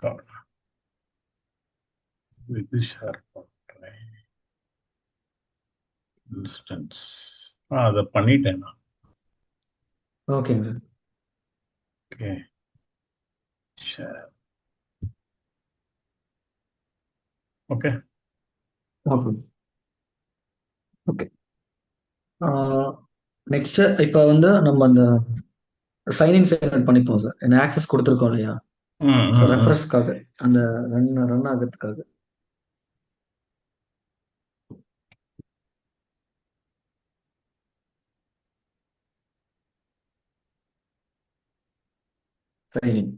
Record இது share பண்ணுறேன். Instance அதை பண்ணிட்டேன் நான். ஓகேங்க sir. Okay, share. Okay okay okay. Next இப்போ வந்து நம்ம அந்த சைன்இன் ஸ்டேட்மெண்ட் பண்ணிப்போம் சார். என்ன ஆக்சஸ் கொடுத்துருக்கோம் இல்லையா? ம் ஸோ ம் ம் ரெஃபரன்ஸ்க்காக அந்த ரன் ஆகிறதுக்காக. சைன்இன்.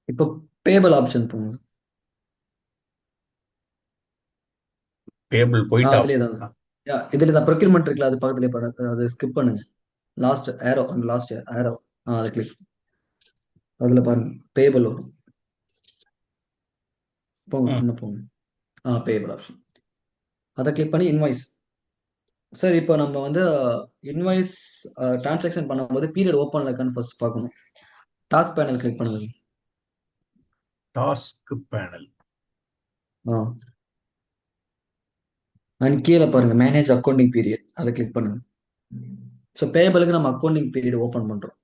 இப்போ பேபிள் ஆப்ஷன் போங்க. டேபிள் போயிட்டா? அதுலேயே தான். இதுல தான் ப்ரொக்யூர்மெண்ட் இருக்குல்ல, அது பக்கத்துலேயே படம், அது ஸ்கிப் பண்ணுங்க. லாஸ்ட் ஏரோ, அந்த லாஸ்ட் ஏரோ, அதை கிளிக். அதில் பாருங்க பேபிள் வரும். போங்க சார், இன்னும் போங்க. பேபிள் ஆப்ஷன் அதை கிளிக் பண்ணி இன்வாய்ஸ். சார் இப்போ நம்ம வந்து இன்வாய்ஸ் டிரான்சாக்ஷன் பண்ணும்போது பீரியட் ஓப்பன்ல இருக்கான்னு ஃபர்ஸ்ட் பார்க்கணும். டாஸ்க் பேனல் கிளிக் பண்ணுங்க. Task panel. அண்ட் கீழே பாருங்க மேனேஜ் அக்கௌண்டிங் பீரியட், அதை கிளிக் பண்ணுங்க. ஸோ பேபிளுக்கு நம்ம அக்கௌண்டிங் பீரியட் ஓப்பன் பண்றோம்.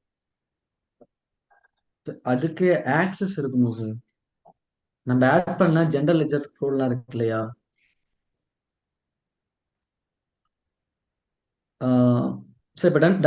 அதுக்கு ஆக்சஸ் இருக்கணும் சார். நம்ம ஆட் பண்ண ஜெனரல் லெட்ஜர் ரூல்லாம் இருக்கு இல்லையா? சார் இப்போ டன்